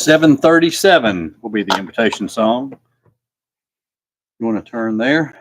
737 will be the invitation song. You want to turn there?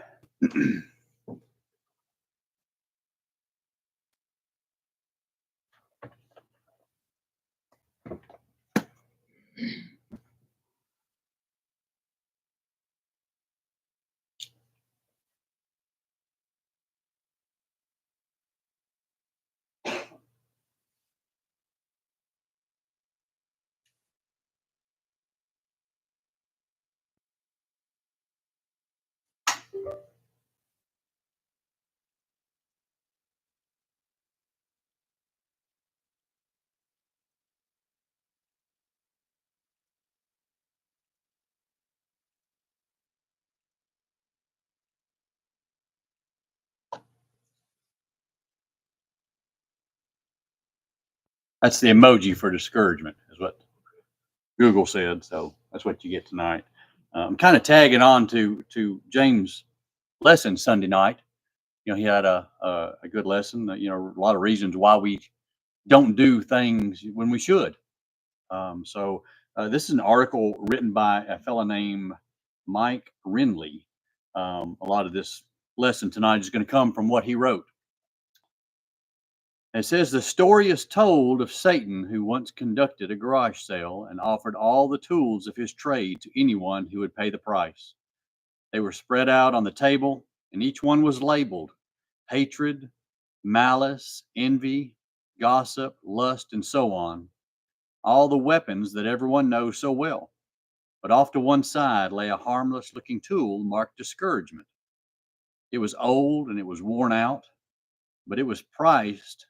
That's the emoji for discouragement, is what Google said. So that's what you get tonight. I'm kind of tagging on to James' lesson Sunday night. You know, he had a good lesson. You know, a lot of reasons why we don't do things when we should. This is an article written by a fellow named Mike Renly. A lot of this lesson tonight is going to come from what he wrote. It says the story is told of Satan, who once conducted a garage sale and offered all the tools of his trade to anyone who would pay the price. They were spread out on the table, and each one was labeled hatred, malice, envy, gossip, lust, and so on. All the weapons that everyone knows so well. But off to one side lay a harmless looking tool marked discouragement. It was old and it was worn out, but it was priced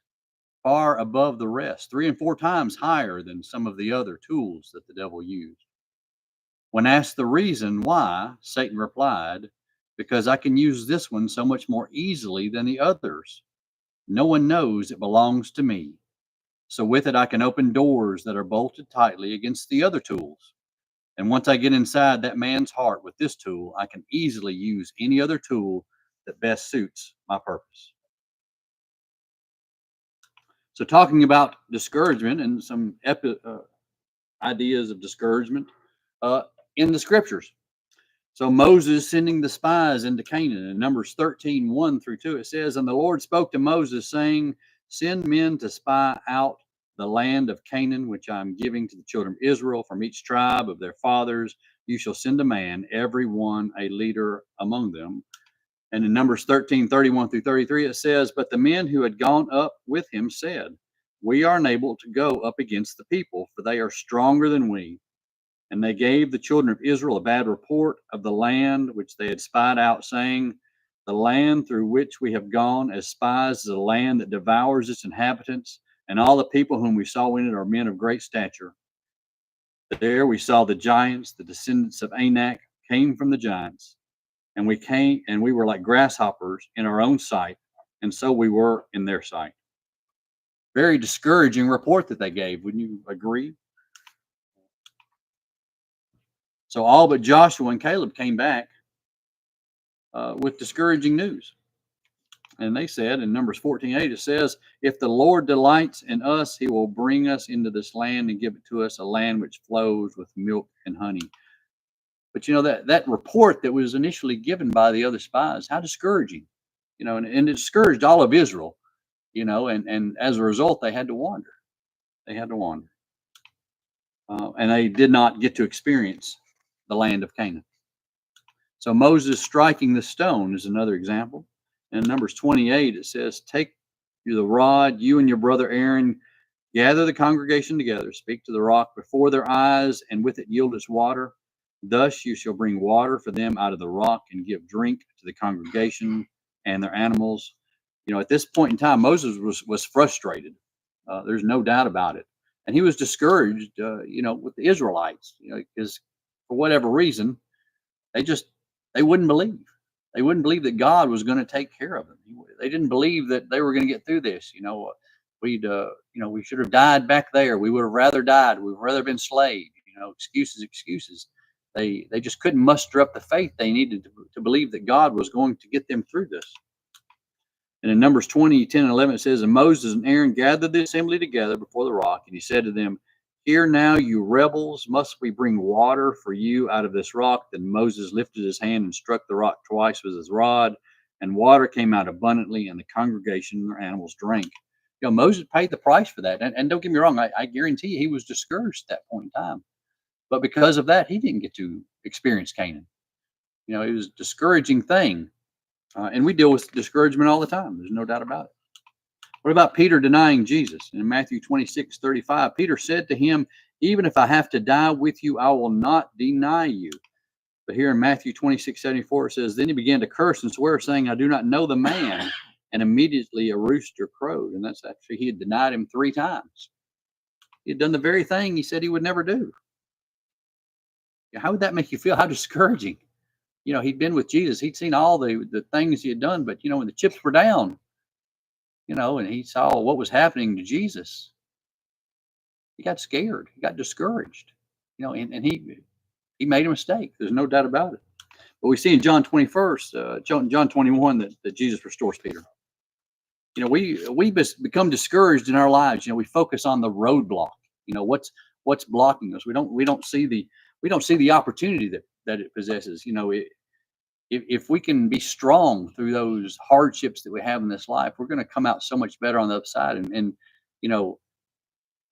far above the rest, 3 and 4 times higher than some of the other tools that the devil used. When asked the reason why, Satan replied, because I can use this one so much more easily than the others. No one knows it belongs to me. So with it, I can open doors that are bolted tightly against the other tools. And once I get inside that man's heart with this tool, I can easily use any other tool that best suits my purpose. So talking about discouragement and some ideas of discouragement in the scriptures. So Moses sending the spies into Canaan in Numbers 13, 1 through 2, it says, and the Lord spoke to Moses saying, send men to spy out the land of Canaan, which I am giving to the children of Israel from each tribe of their fathers. You shall send a man, every one a leader among them. And in Numbers 13, 31 through 33, it says, but the men who had gone up with him said, we are unable to go up against the people, for they are stronger than we. And they gave the children of Israel a bad report of the land which they had spied out, saying, the land through which we have gone as spies is a land that devours its inhabitants, and all the people whom we saw in it are men of great stature. There we saw the giants, the descendants of Anak came from the giants. And we were like grasshoppers in our own sight, and so we were in their sight. Very discouraging report that they gave. Wouldn't you agree? So all but Joshua and Caleb came back with discouraging news. And they said in Numbers 14:8, it says, if the Lord delights in us, he will bring us into this land and give it to us, a land which flows with milk and honey. But you know, that report that was initially given by the other spies, how discouraging, you know, and it discouraged all of Israel, you know, and as a result, they had to wander. They had to wander. And they did not get to experience the land of Canaan. So Moses striking the stone is another example. In Numbers 28, it says, take you the rod, you and your brother Aaron, gather the congregation together, speak to the rock before their eyes, and with it yield its water. Thus you shall bring water for them out of the rock and give drink to the congregation and their animals. You know, at this point in time, Moses was frustrated. There's no doubt about it. And he was discouraged, you know, with the Israelites, you know, because for whatever reason, they wouldn't believe. They wouldn't believe that God was going to take care of them. They didn't believe that they were going to get through this. You know, you know, we should have died back there. We would have rather died. We would rather been slaves. You know, excuses. They just couldn't muster up the faith they needed to believe that God was going to get them through this. And in Numbers 20, 10 and 11, it says, and Moses and Aaron gathered the assembly together before the rock, and he said to them, Here now, you rebels, must we bring water for you out of this rock? Then Moses lifted his hand and struck the rock twice with his rod, and water came out abundantly, and the congregation and their animals drank. Moses paid the price for that. And don't get me wrong, I guarantee you he was discouraged at that point in time. But because of that, he didn't get to experience Canaan. It was a discouraging thing. And we deal with discouragement all the time. There's no doubt about it. What about Peter denying Jesus? In Matthew 26:35, Peter said to him, even if I have to die with you, I will not deny you. But here in Matthew 26:74, it says, then he began to curse and swear, saying, I do not know the man. And immediately a rooster crowed. And that's actually, he had denied him 3 times. He had done the very thing he said he would never do. How would that make you feel? How discouraging. He'd been with Jesus. He'd seen all the things he had done. But, when the chips were down, and he saw what was happening to Jesus, he got scared. He got discouraged, and he made a mistake. There's no doubt about it. But we see in John 21 that Jesus restores Peter. We become discouraged in our lives. We focus on the roadblock. What's blocking us. We don't see the opportunity that it possesses. If we can be strong through those hardships that we have in this life, we're going to come out so much better on the other side. And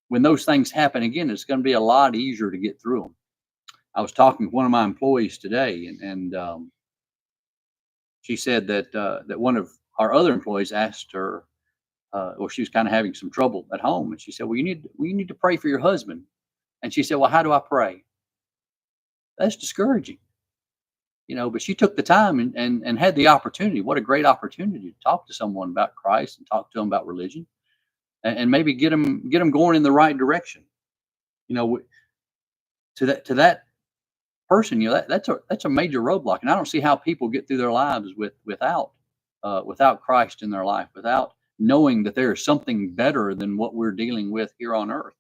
when those things happen again, it's going to be a lot easier to get through them. I was talking with one of my employees today, and she said that one of our other employees asked her, she was kind of having some trouble at home, and she said, well, you need to pray for your husband. And she said, well, how do I pray? That's discouraging. But she took the time and had the opportunity. What a great opportunity to talk to someone about Christ and talk to them about religion, and maybe get them going in the right direction. To that person, that's a major roadblock. And I don't see how people get through their lives without Christ in their life, without knowing that there is something better than what we're dealing with here on earth.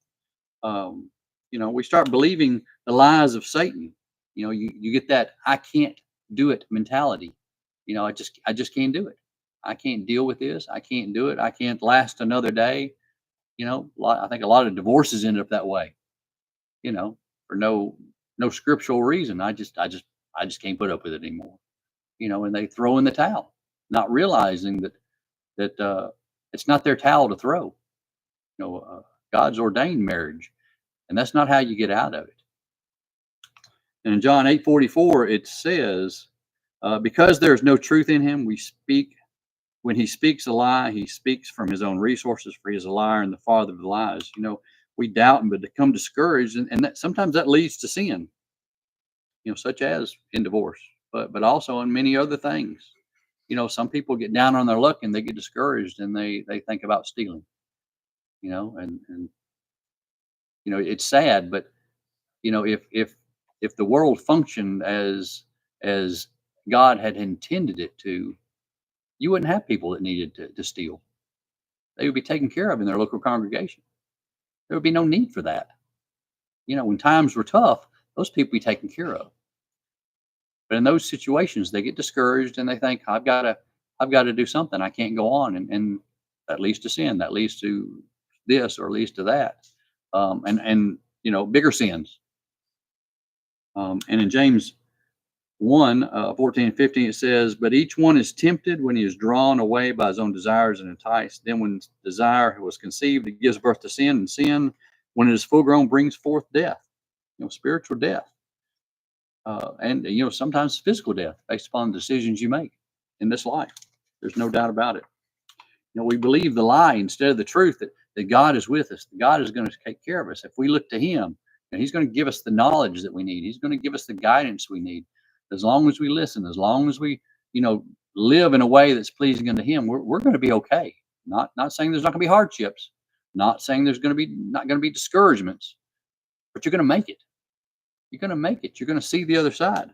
We start believing the lies of Satan. You get that I can't do it mentality. I just can't do it. I can't deal with this. I can't do it. I can't last another day. I think a lot of divorces end up that way. For no scriptural reason. I just can't put up with it anymore. And they throw in the towel, not realizing that it's not their towel to throw. God's ordained marriage, and that's not how you get out of it. And in John 8:44, it says, because there is no truth in him, when he speaks a lie, he speaks from his own resources, for he is a liar and the father of the lies. We doubt him, but become discouraged, and that sometimes that leads to sin, such as in divorce, but also in many other things. Some people get down on their luck and they get discouraged and they think about stealing, and it's sad, but if the world functioned as God had intended it to, you wouldn't have people that needed to steal. They would be taken care of in their local congregation. There would be no need for that. When times were tough, those people be taken care of. But in those situations, they get discouraged and they think, I've got to do something. I can't go on, and that leads to sin. That leads to this or leads to that, and bigger sins. And in James 1:14 and 15, it says, but each one is tempted when he is drawn away by his own desires and enticed. Then when desire was conceived, it gives birth to sin, and sin, when it is full grown, brings forth death, spiritual death. And sometimes physical death based upon the decisions you make in this life. There's no doubt about it. We believe the lie instead of the truth that God is with us. That God is going to take care of us. If we look to him, he's going to give us the knowledge that we need. He's going to give us the guidance we need. As long as we listen, as long as we, live in a way that's pleasing unto him, we're going to be okay. Not saying there's not going to be hardships, not saying there's not going to be discouragements, but you're going to make it. You're going to make it. You're going to see the other side.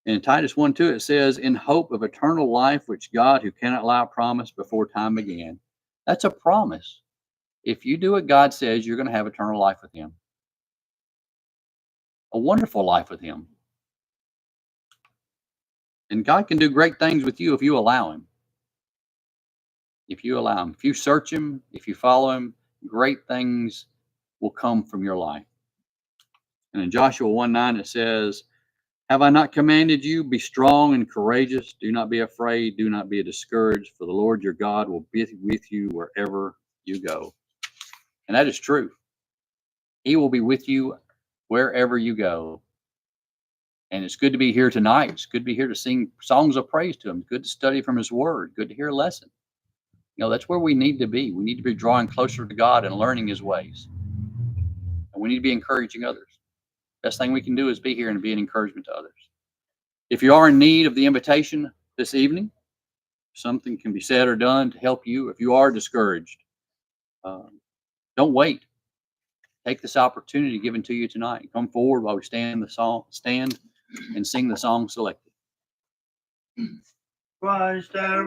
In Titus 1:2, it says, in hope of eternal life, which God, who cannot lie, promised before time began. That's a promise. If you do what God says, you're going to have eternal life with him. A wonderful life with him. And God can do great things with you if you allow him. If you allow him. If you search him, if you follow him, great things will come from your life. And in Joshua 1:9 it says, have I not commanded you, be strong and courageous? Do not be afraid, do not be discouraged, for the Lord your God will be with you wherever you go. And that is true. He will be with you wherever you go. And it's good to be here tonight. It's good to be here to sing songs of praise to him. Good to study from his word. Good to hear a lesson. You know, that's where we need to be. We need to be drawing closer to God and learning his ways. And we need to be encouraging others. Best thing we can do is be here and be an encouragement to others. If you are in need of the invitation this evening, something can be said or done to help you. If you are discouraged, don't wait. Take this opportunity given to you tonight. Come forward while we stand and sing the song selected. Christ our